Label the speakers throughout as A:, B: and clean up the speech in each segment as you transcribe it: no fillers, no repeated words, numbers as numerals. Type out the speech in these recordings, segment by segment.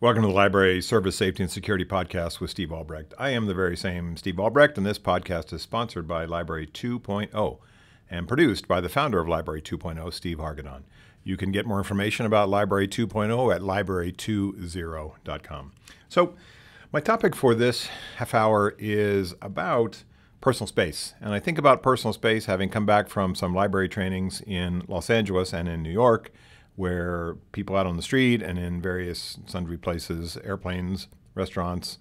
A: Welcome to the Library Service Safety and Security Podcast with Steve Albrecht. I am the very same Steve Albrecht, and this podcast is sponsored by Library 2.0 and produced by the founder of Library 2.0, Steve Hargadon. You can get more information about Library 2.0 at library20.com. So my topic for this half hour is about personal space. And I think about personal space having come back from some library trainings in Los Angeles and in New York, where people out on the street and in various sundry places, airplanes, restaurants,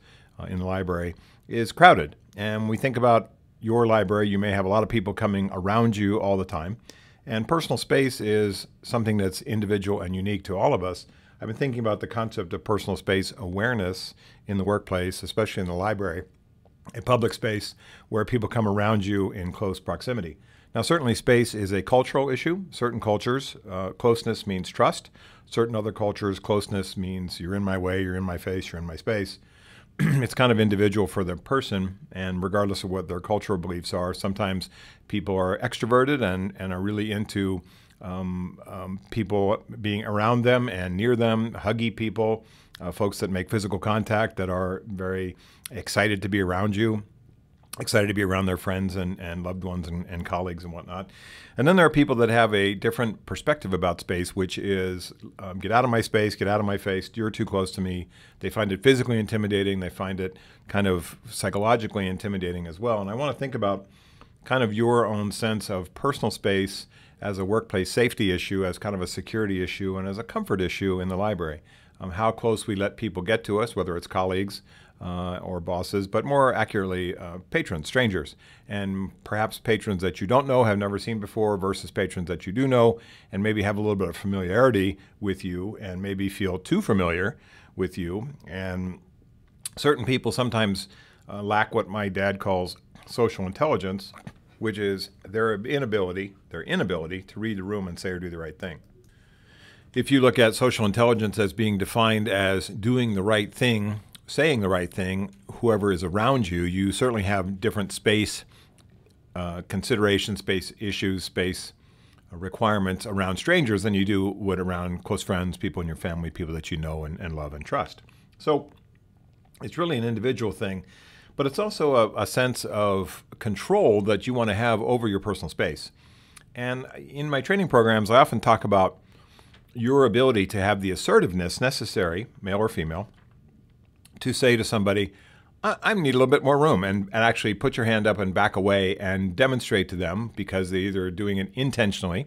A: in the library, is crowded. And we think about your library, you may have a lot of people coming around you all the time. And personal space is something that's individual and unique to all of us. I've been thinking about the concept of personal space awareness in the workplace, especially in the library, a public space where people come around you in close proximity. Now, certainly space is a cultural issue. Certain cultures, closeness means trust. Certain other cultures, closeness means you're in my way, you're in my face, you're in my space. It's kind of individual for the person, and regardless of what their cultural beliefs are, sometimes people are extroverted and are really into people being around them and near them, huggy people, folks that make physical contact, that are very excited to be around you, excited to be around their friends and loved ones and colleagues and whatnot. And then there are people that have a different perspective about space, which is get out of my space, get out of my face, you're too close to me. They find it physically intimidating. They find it kind of psychologically intimidating as well. And I want to think about kind of your own sense of personal space as a workplace safety issue, as kind of a security issue, and as a comfort issue in the library. How close we let people get to us, whether it's colleagues, or bosses, but more accurately, patrons, strangers, and perhaps patrons that you don't know, have never seen before, versus patrons that you do know and maybe have a little bit of familiarity with you and maybe feel too familiar with you. And certain people sometimes lack what my dad calls social intelligence, which is their inability to read the room and say or do the right thing. If you look at social intelligence as being defined as doing the right thing, saying the right thing, whoever is around you, you certainly have different space considerations, space issues, space requirements around strangers than you would around close friends, people in your family, people that you know and love and trust. So it's really an individual thing, but it's also a sense of control that you want to have over your personal space. And in my training programs, I often talk about your ability to have the assertiveness necessary, male or female, to say to somebody, I need a little bit more room, and actually put your hand up and back away and demonstrate to them, because they're either doing it intentionally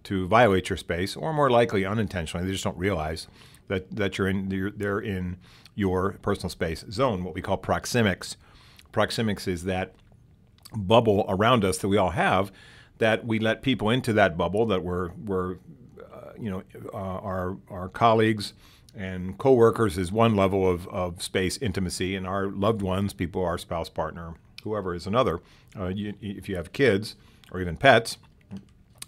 A: to violate your space or more likely unintentionally. They just don't realize that they're in your personal space zone, what we call proxemics. Proxemics is that bubble around us that we all have, that we let people into that bubble, that our colleagues and coworkers is one level of space intimacy, and our loved ones, people, our spouse, partner, whoever is another. If you have kids or even pets,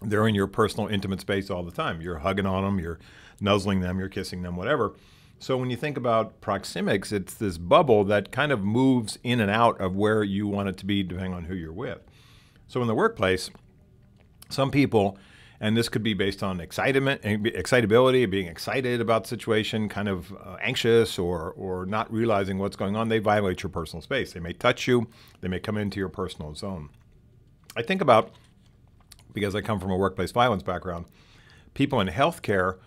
A: they're in your personal intimate space all the time. You're hugging on them, you're nuzzling them, you're kissing them, whatever. So when you think about proxemics, it's this bubble that kind of moves in and out of where you want it to be depending on who you're with. So in the workplace, some people, and this could be based on excitability, being excited about the situation, kind of anxious or not realizing what's going on. They violate your personal space. They may touch you. They may come into your personal zone. I think about, because I come from a workplace violence background, people in healthcare,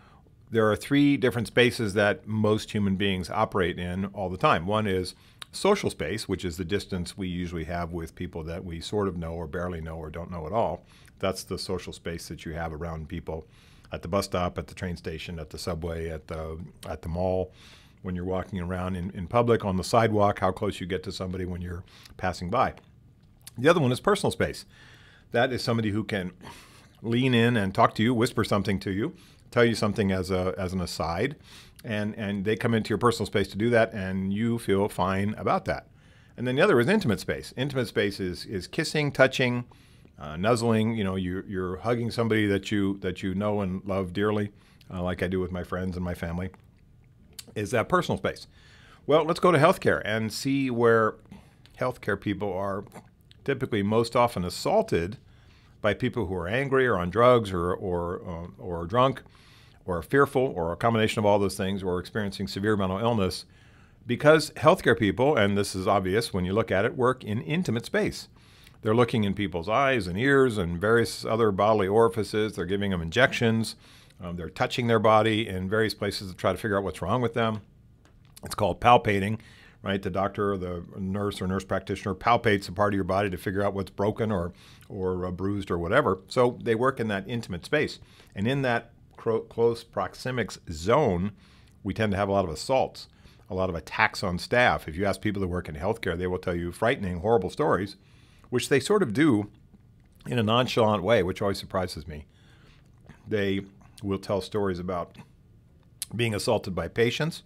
A: there are three different spaces that most human beings operate in all the time. One is social space, which is the distance we usually have with people that we sort of know or barely know or don't know at all. That's the social space that you have around people at the bus stop, at the train station, at the subway, at the mall, when you're walking around in public, on the sidewalk, how close you get to somebody when you're passing by. The other one is personal space. That is somebody who can lean in and talk to you, whisper something to you, tell you something as an aside, and they come into your personal space to do that, and you feel fine about that. And then the other is intimate space. Intimate space is kissing, touching, nuzzling. You're hugging somebody that you know and love dearly, like I do with my friends and my family. Is that personal space? Well, let's go to healthcare and see where healthcare people are typically most often assaulted by people who are angry or on drugs or drunk, or are fearful, or a combination of all those things, or experiencing severe mental illness, because healthcare people, and this is obvious when you look at it, work in intimate space. They're looking in people's eyes and ears and various other bodily orifices. They're giving them injections. They're touching their body in various places to try to figure out what's wrong with them. It's called palpating, right? The doctor or the nurse or nurse practitioner palpates a part of your body to figure out what's broken or bruised or whatever. So they work in that intimate space. And in that close proxemics zone, we tend to have a lot of assaults, a lot of attacks on staff. If you ask people that work in healthcare, they will tell you frightening, horrible stories, which they sort of do in a nonchalant way, which always surprises me. They will tell stories about being assaulted by patients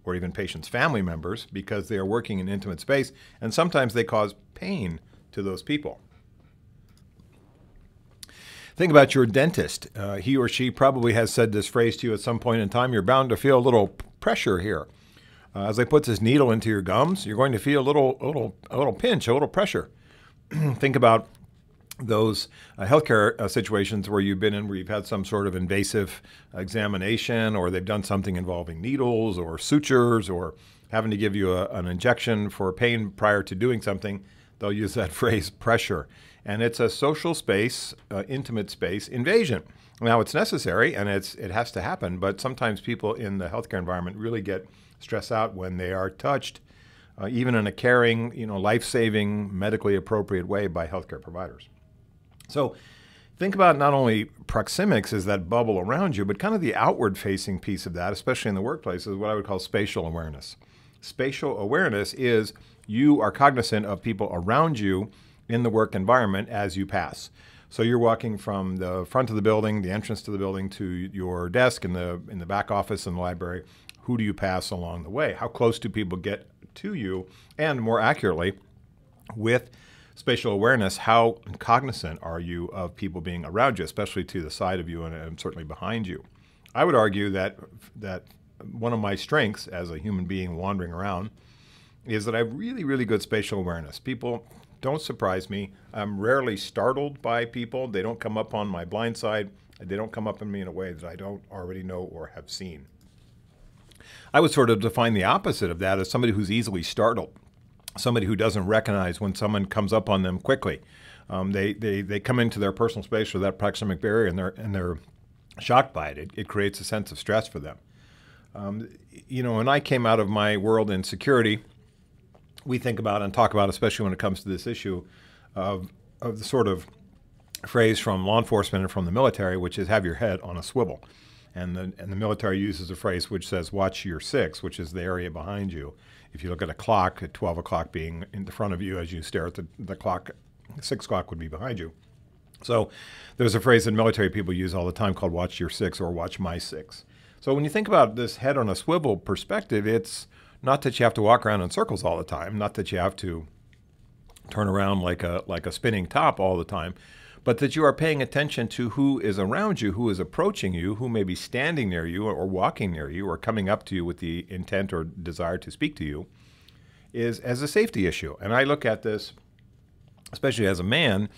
A: or even patients' family members because they are working in intimate space, and sometimes they cause pain to those people. Think about your dentist. He or she probably has said this phrase to you at some point in time. You're bound to feel a little pressure here. As they put this needle into your gums, you're going to feel a little pinch, a little pressure. Think about those healthcare situations where you've been in, where you've had some sort of invasive examination, or they've done something involving needles or sutures, or having to give you an injection for pain prior to doing something. They'll use that phrase, pressure. And it's a social space, intimate space invasion. Now, it's necessary and it has to happen, but sometimes people in the healthcare environment really get stressed out when they are touched, even in a caring, life-saving, medically appropriate way by healthcare providers. So think about not only proxemics as that bubble around you, but kind of the outward-facing piece of that, especially in the workplace, is what I would call spatial awareness. Spatial awareness is you are cognizant of people around you in the work environment as you pass. So you're walking from the front of the building, the entrance to the building, to your desk in the back office in the library. Who do you pass along the way? How close do people get to you? And more accurately, with spatial awareness, how cognizant are you of people being around you, especially to the side of you and certainly behind you? I would argue that one of my strengths as a human being wandering around is that I have really, really good spatial awareness. People don't surprise me. I'm rarely startled by people. They don't come up on my blind side. They don't come up on me in a way that I don't already know or have seen. I would sort of define the opposite of that as somebody who's easily startled, somebody who doesn't recognize when someone comes up on them quickly. They come into their personal space or that proxemic barrier and they're shocked by it. It creates a sense of stress for them. When I came out of my world in security, we think about and talk about, especially when it comes to this issue of the sort of phrase from law enforcement and from the military, which is have your head on a swivel. And the military uses a phrase which says watch your six, which is the area behind you. If you look at a clock, at 12 o'clock being in the front of you as you stare at the clock, 6 o'clock would be behind you. So there's a phrase that military people use all the time called watch your six or watch my six. So when you think about this head on a swivel perspective, it's not that you have to walk around in circles all the time, not that you have to turn around like a spinning top all the time, but that you are paying attention to who is around you, who is approaching you, who may be standing near you or walking near you or coming up to you with the intent or desire to speak to you, is as a safety issue. And I look at this, especially as a man,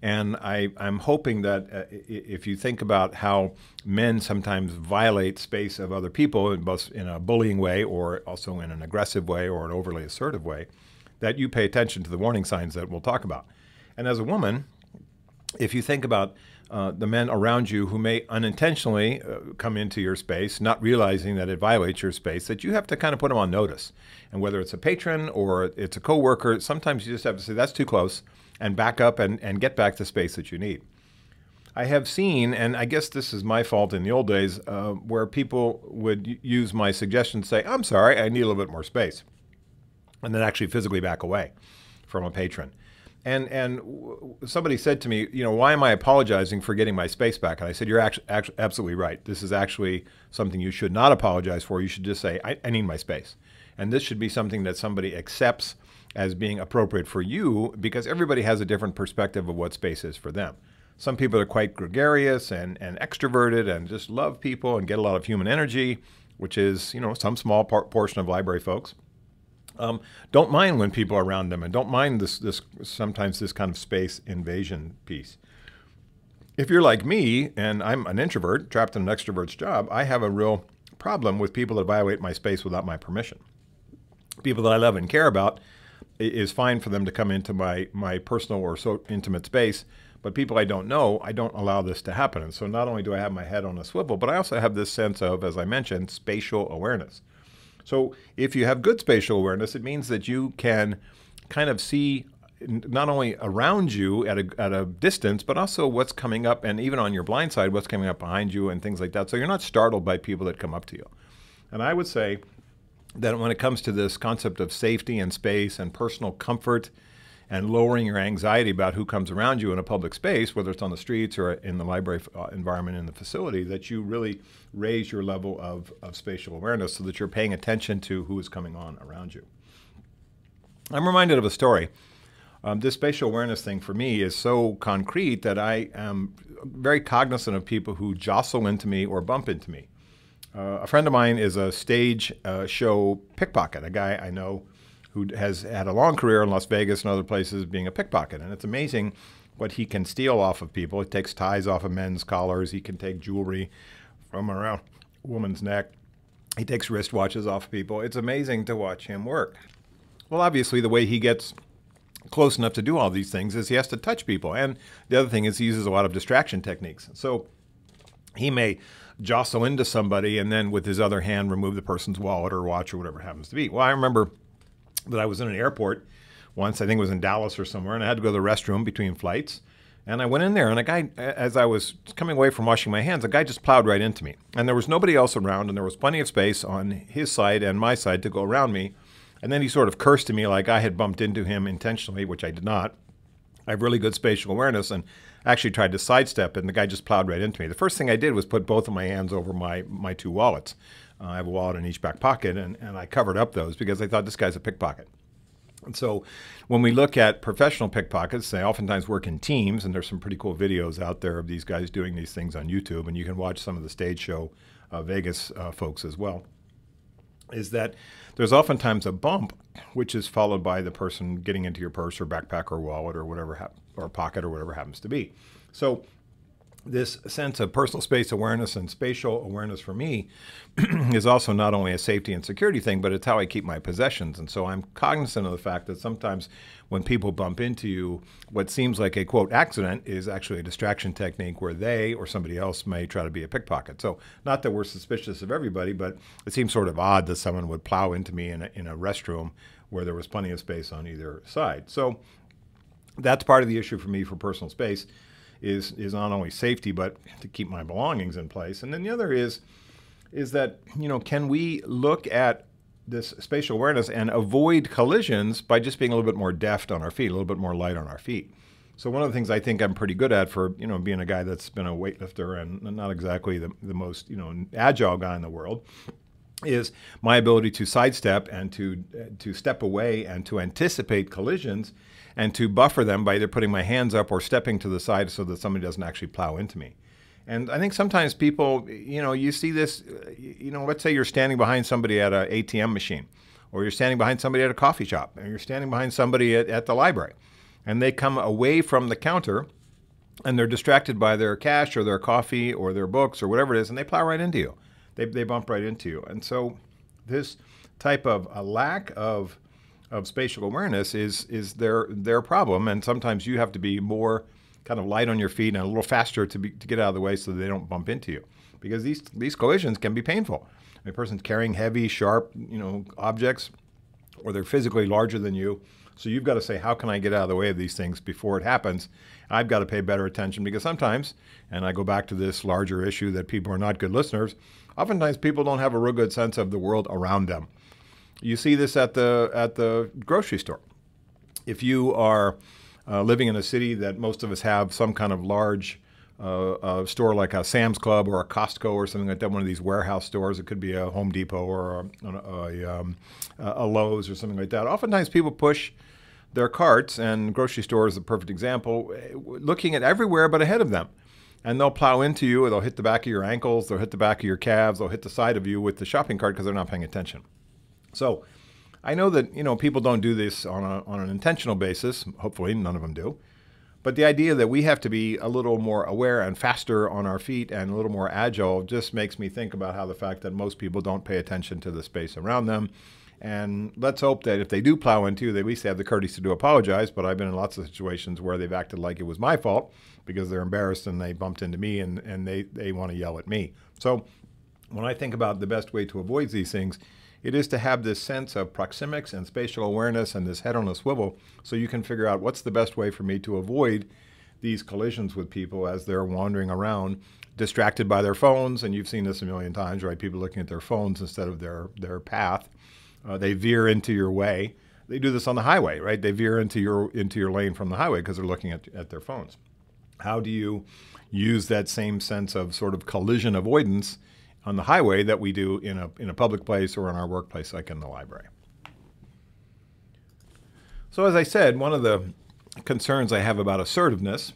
A: and I'm hoping that if you think about how men sometimes violate space of other people, both in a bullying way or also in an aggressive way or an overly assertive way, that you pay attention to the warning signs that we'll talk about. And as a woman, if you think about the men around you who may unintentionally come into your space, not realizing that it violates your space, that you have to kind of put them on notice. And whether it's a patron or it's a coworker, sometimes you just have to say, that's too close, and back up and get back the space that you need. I have seen, and I guess this is my fault in the old days, where people would use my suggestion to say, I'm sorry, I need a little bit more space, and then actually physically back away from a patron. And somebody said to me, why am I apologizing for getting my space back? And I said, you're absolutely right. This is actually something you should not apologize for. You should just say, I need my space. And this should be something that somebody accepts as being appropriate for you, because everybody has a different perspective of what space is for them. Some people are quite gregarious and extroverted and just love people and get a lot of human energy, which is, some small portion of library folks. Don't mind when people are around them and don't mind this sometimes this kind of space invasion piece. if you're like me and I'm an introvert trapped in an extrovert's job, I have a real problem with people that violate my space without my permission. People that I love and care about, is fine for them to come into my personal or so intimate space, but people I don't know, I don't allow this to happen. And so not only do I have my head on a swivel, but I also have this sense of, as I mentioned, spatial awareness. So if you have good spatial awareness, it means that you can kind of see not only around you at a distance, but also what's coming up, and even on your blind side, what's coming up behind you and things like that. So you're not startled by people that come up to you. And I would say that when it comes to this concept of safety and space and personal comfort and lowering your anxiety about who comes around you in a public space, whether it's on the streets or in the library environment in the facility, that you really raise your level of spatial awareness so that you're paying attention to who is coming on around you. I'm reminded of a story. This spatial awareness thing for me is so concrete that I am very cognizant of people who jostle into me or bump into me. A friend of mine is a stage show pickpocket, a guy I know who has had a long career in Las Vegas and other places being a pickpocket. And it's amazing what he can steal off of people. He takes ties off of men's collars. He can take jewelry from around a woman's neck. He takes wristwatches off of people. It's amazing to watch him work. Well, obviously, the way he gets close enough to do all these things is he has to touch people. And the other thing is he uses a lot of distraction techniques. So he may jostle into somebody and then with his other hand remove the person's wallet or watch or whatever it happens to be. Well, I remember that I was in an airport once, I think it was in Dallas or somewhere, and I had to go to the restroom between flights. And I went in there, and a guy, as I was coming away from washing my hands, a guy just plowed right into me. And there was nobody else around, and there was plenty of space on his side and my side to go around me. And then he sort of cursed to me like I had bumped into him intentionally, which I did not. I have really good spatial awareness and actually tried to sidestep, and the guy just plowed right into me. The first thing I did was put both of my hands over my two wallets. I have a wallet in each back pocket, and I covered up those because I thought this guy's a pickpocket. And so when we look at professional pickpockets, they oftentimes work in teams, and there's some pretty cool videos out there of these guys doing these things on YouTube, and you can watch some of the stage show Vegas folks as well, is that there's oftentimes a bump, which is followed by the person getting into your purse or backpack or wallet or whatever, or pocket or whatever happens to be. So this sense of personal space awareness and spatial awareness for me is also not only a safety and security thing, but it's how I keep my possessions. And so I'm cognizant of the fact that sometimes when people bump into you, what seems like a, quote, accident is actually a distraction technique where they or somebody else may try to be a pickpocket. So not that we're suspicious of everybody, but it seems sort of odd that someone would plow into me in a restroom where there was plenty of space on either side. So that's part of the issue for me for personal space. Is not only safety, but to keep my belongings in place. And then the other is that, can we look at this spatial awareness and avoid collisions by just being a little bit more deft on our feet, a little bit more light on our feet? So one of the things I think I'm pretty good at for, being a guy that's been a weightlifter and not exactly the most, agile guy in the world, is my ability to sidestep and to step away and to anticipate collisions and to buffer them by either putting my hands up or stepping to the side so that somebody doesn't actually plow into me. And I think sometimes people, you see this, let's say you're standing behind somebody at an ATM machine, or you're standing behind somebody at a coffee shop, or you're standing behind somebody at the library, and they come away from the counter and they're distracted by their cash or their coffee or their books or whatever it is, and they plow right into you. They bump right into you. And so this type of a lack of spatial awareness is their problem, and sometimes you have to be more kind of light on your feet and a little faster to get out of the way so that they don't bump into you, because these collisions can be painful. A person's carrying heavy, sharp, objects, or they're physically larger than you. So you've got to say, how can I get out of the way of these things before it happens? I've got to pay better attention, because sometimes, and I go back to this larger issue that people are not good listeners, oftentimes people don't have a real good sense of the world around them. You see this at the grocery store. If you are living in a city that most of us have some kind of large store like a Sam's Club or a Costco or something like that, one of these warehouse stores, it could be a Home Depot or a Lowe's or something like that. Oftentimes people push their carts, and grocery store is the perfect example, looking at everywhere but ahead of them. And they'll plow into you, or they'll hit the back of your ankles, they'll hit the back of your calves, they'll hit the side of you with the shopping cart because they're not paying attention. So I know that people don't do this on an intentional basis. Hopefully none of them do. But the idea that we have to be a little more aware and faster on our feet and a little more agile just makes me think about how the fact that most people don't pay attention to the space around them. And let's hope that if they do plow into you, they at least have the courtesy to apologize. But I've been in lots of situations where they've acted like it was my fault because they're embarrassed and they bumped into me and they want to yell at me. So when I think about the best way to avoid these things, it is to have this sense of proxemics and spatial awareness and this head on a swivel so you can figure out what's the best way for me to avoid these collisions with people as they're wandering around, distracted by their phones. And you've seen this a million times, right? People looking at their phones instead of their path. They veer into your way. They do this on the highway, right? They veer into your lane from the highway because they're looking at their phones. How do you use that same sense of sort of collision avoidance on the highway that we do in a public place or in our workplace, like in the library? So as I said, one of the concerns I have about assertiveness,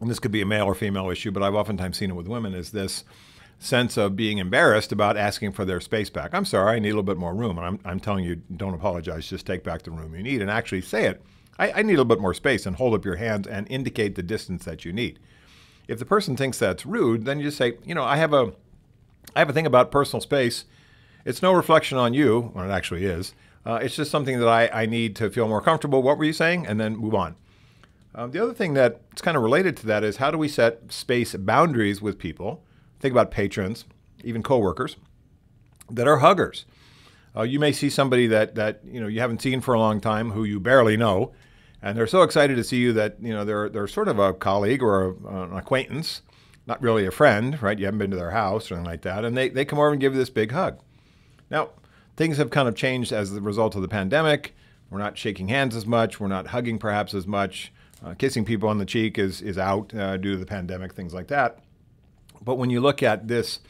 A: and this could be a male or female issue, but I've oftentimes seen it with women, is this sense of being embarrassed about asking for their space back. I'm sorry, I need a little bit more room. And I'm telling you, don't apologize, just take back the room you need and actually say it. I need a little bit more space, and hold up your hand and indicate the distance that you need. If the person thinks that's rude, then you just say, you know, I have a thing about personal space. It's no reflection on you, when it actually is. It's just something that I need to feel more comfortable. What were you saying? And then move on. The other thing that's kind of related to that is how do we set space boundaries with people? Think about patrons, even coworkers, that are huggers. You may see somebody that you haven't seen for a long time, who you barely know, and they're so excited to see you that they're sort of a colleague or an acquaintance, not really a friend, right? You haven't been to their house or anything like that, and they come over and give you this big hug. Now, things have kind of changed as a result of the pandemic. We're not shaking hands as much. We're not hugging perhaps as much. Kissing people on the cheek is out due to the pandemic, things like that. But when you look at this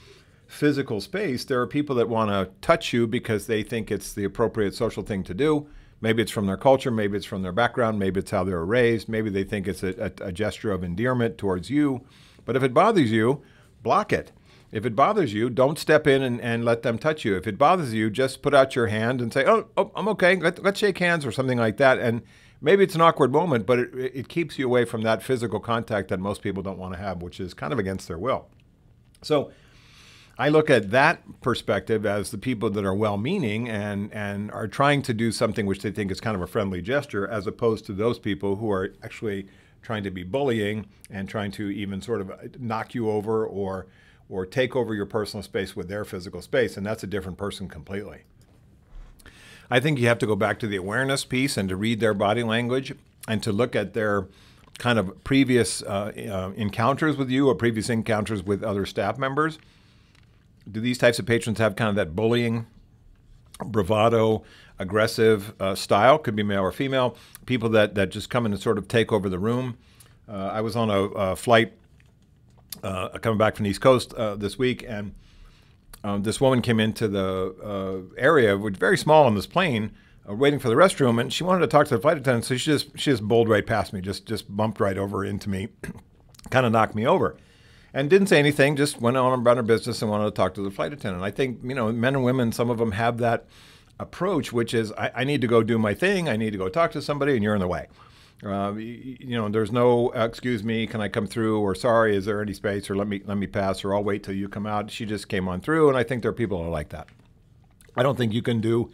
A: physical space, there are people that want to touch you because they think it's the appropriate social thing to do. Maybe it's from their culture, maybe it's from their background, maybe it's how they were raised, maybe they think it's a gesture of endearment towards you. But if it bothers you, block it. If it bothers you, don't step in and let them touch you. If it bothers you, just put out your hand and say, oh I'm okay, let's shake hands or something like that. And maybe it's an awkward moment, but it keeps you away from that physical contact that most people don't want to have, which is kind of against their will. So I look at that perspective as the people that are well-meaning and are trying to do something which they think is kind of a friendly gesture, as opposed to those people who are actually trying to be bullying and trying to even sort of knock you over or take over your personal space with their physical space. And that's a different person completely. I think you have to go back to the awareness piece and to read their body language and to look at their kind of previous encounters with you or previous encounters with other staff members. Do these types of patrons have kind of that bullying, bravado, aggressive style? Could be male or female. People that just come in and sort of take over the room. I was on a flight coming back from the East Coast this week, and this woman came into the area, which was very small on this plane, waiting for the restroom, and she wanted to talk to the flight attendant, so she just bowled right past me, just bumped right over into me, kind of knocked me over, and didn't say anything, just went on about her business and wanted to talk to the flight attendant. I think, men and women, some of them have that approach, which is, I need to go do my thing, I need to go talk to somebody, and you're in the way. There's no, excuse me, can I come through, or sorry, is there any space, or let me pass, or I'll wait till you come out. She just came on through, and I think there are people who are like that. I don't think you can do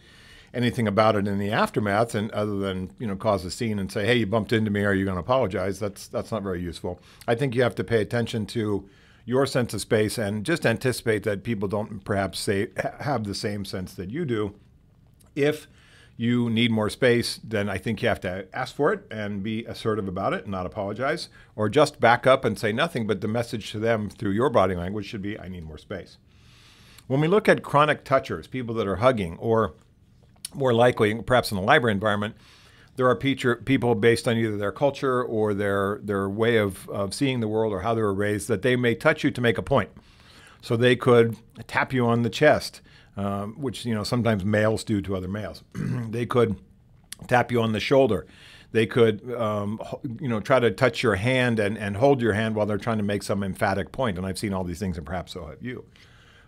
A: anything about it in the aftermath, and other than cause a scene and say, hey, you bumped into me, are you going to apologize? That's not very useful. I think you have to pay attention to your sense of space and just anticipate that people don't perhaps have the same sense that you do. If you need more space, then I think you have to ask for it and be assertive about it and not apologize, or just back up and say nothing, but the message to them through your body language should be, I need more space. When we look at chronic touchers, people that are hugging, or more likely, perhaps in the library environment, there are people based on either their culture or their way of seeing the world or how they were raised, that they may touch you to make a point. So they could tap you on the chest, which sometimes males do to other males. They could tap you on the shoulder. They could try to touch your hand and hold your hand while they're trying to make some emphatic point. And I've seen all these things, and perhaps so have you.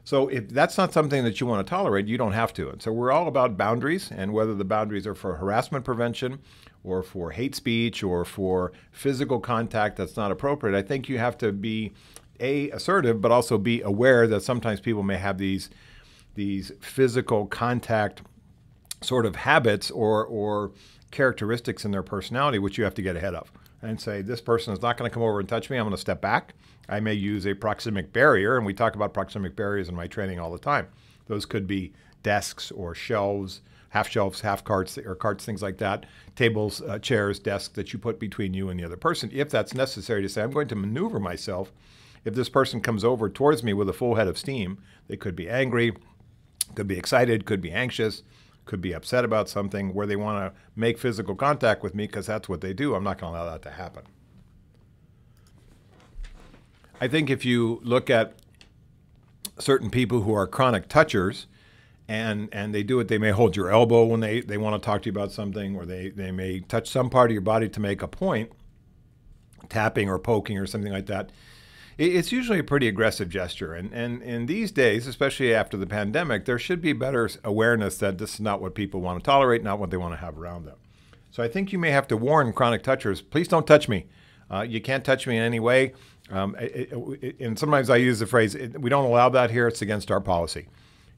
A: So if that's not something that you want to tolerate, you don't have to. And so we're all about boundaries, and whether the boundaries are for harassment prevention or for hate speech or for physical contact that's not appropriate, I think you have to be assertive, but also be aware that sometimes people may have these physical contact sort of habits or characteristics in their personality, which you have to get ahead of and say, this person is not going to come over and touch me. I'm going to step back. I may use a proxemic barrier, and we talk about proxemic barriers in my training all the time. Those could be desks or shelves, half carts or carts, things like that, tables, chairs, desks that you put between you and the other person. If that's necessary to say, I'm going to maneuver myself. If this person comes over towards me with a full head of steam, they could be angry, could be excited, could be anxious, could be upset about something where they want to make physical contact with me because that's what they do. I'm not going to allow that to happen. I think if you look at certain people who are chronic touchers and they do it, they may hold your elbow when they want to talk to you about something, or they may touch some part of your body to make a point, tapping or poking or something like that. It's usually a pretty aggressive gesture. And these days, especially after the pandemic, there should be better awareness that this is not what people want to tolerate, not what they want to have around them. So I think you may have to warn chronic touchers, please don't touch me. You can't touch me in any way. And sometimes I use the phrase, we don't allow that here, it's against our policy.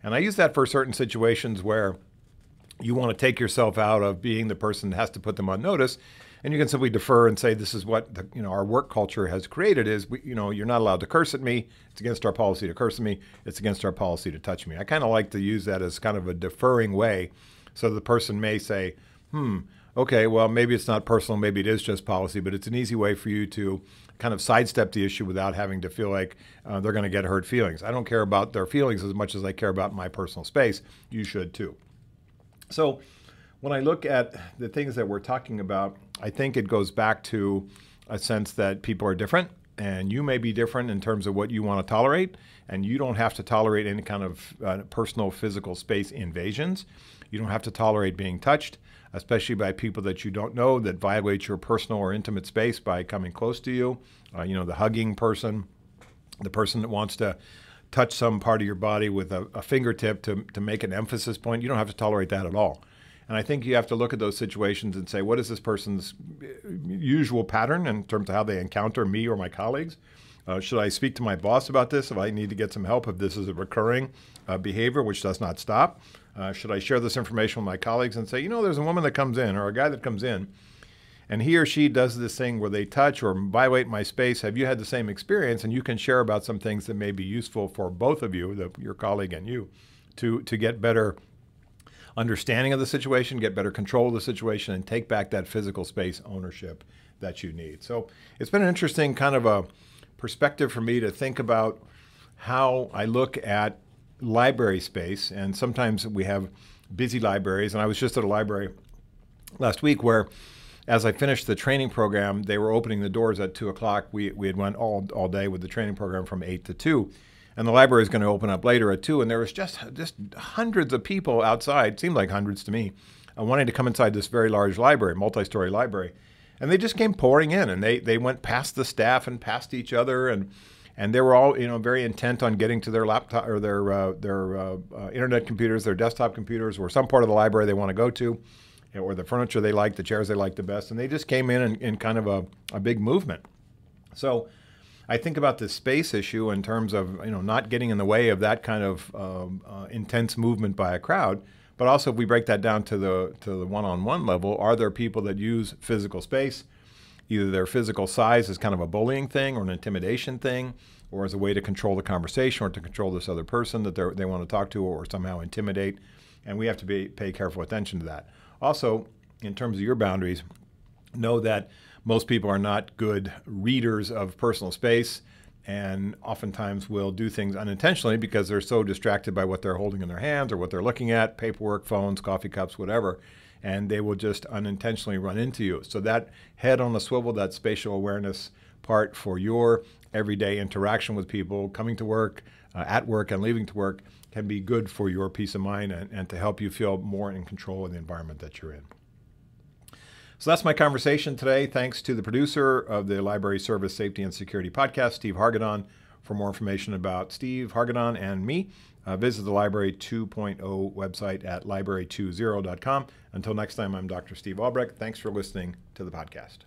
A: And I use that for certain situations where you want to take yourself out of being the person that has to put them on notice, and you can simply defer and say, this is what our work culture has created is, you're not allowed to curse at me. It's against our policy to curse at me. It's against our policy to touch me. I kind of like to use that as kind of a deferring way, so the person may say, okay, well, maybe it's not personal, maybe it is just policy, but it's an easy way for you to kind of sidestep the issue without having to feel like they're going to get hurt feelings. I don't care about their feelings as much as I care about my personal space. You should too. So when I look at the things that we're talking about, I think it goes back to a sense that people are different, and you may be different in terms of what you want to tolerate, and you don't have to tolerate any kind of personal physical space invasions. You don't have to tolerate being touched, especially by people that you don't know, that violate your personal or intimate space by coming close to you. The hugging person, the person that wants to touch some part of your body with a fingertip to make an emphasis point. You don't have to tolerate that at all. And I think you have to look at those situations and say, what is this person's usual pattern in terms of how they encounter me or my colleagues? Should I speak to my boss about this if I need to get some help, if this is a recurring behavior which does not stop? Should I share this information with my colleagues and say, there's a woman that comes in or a guy that comes in and he or she does this thing where they touch or violate my space. Have you had the same experience? And you can share about some things that may be useful for both of you, your colleague and you, to get better understanding of the situation, get better control of the situation, and take back that physical space ownership that you need. So it's been an interesting kind of a perspective for me to think about how I look at library space. And sometimes we have busy libraries. And I was just at a library last week where, as I finished the training program, they were opening the doors at 2 o'clock. We had went all day with the training program from 8 to 2. And the library is going to open up later at 2. And there was just hundreds of people outside, seemed like hundreds to me, wanting to come inside this very large library, multi-story library. And they just came pouring in, and they went past the staff and past each other, and they were all very intent on getting to their laptop or their internet computers, their desktop computers, or some part of the library they want to go to, or the furniture they like, the chairs they like the best. And they just came in kind of a big movement. So I think about this space issue in terms of not getting in the way of that kind of intense movement by a crowd, but also if we break that down to the one-on-one level, are there people that use physical space, either their physical size as kind of a bullying thing or an intimidation thing, or as a way to control the conversation or to control this other person that they want to talk to or somehow intimidate, and we have to pay careful attention to that. Also, in terms of your boundaries, know that most people are not good readers of personal space, and oftentimes will do things unintentionally because they're so distracted by what they're holding in their hands or what they're looking at, paperwork, phones, coffee cups, whatever, and they will just unintentionally run into you. So that head on the swivel, that spatial awareness part for your everyday interaction with people, coming to work, at work and leaving to work, can be good for your peace of mind and to help you feel more in control of the environment that you're in. So that's my conversation today. Thanks to the producer of the Library Service Safety and Security Podcast, Steve Hargadon, For more information about Steve Hargadon and me, visit the Library 2.0 website at library20.com. Until next time, I'm Dr. Steve Albrecht. Thanks for listening to the podcast.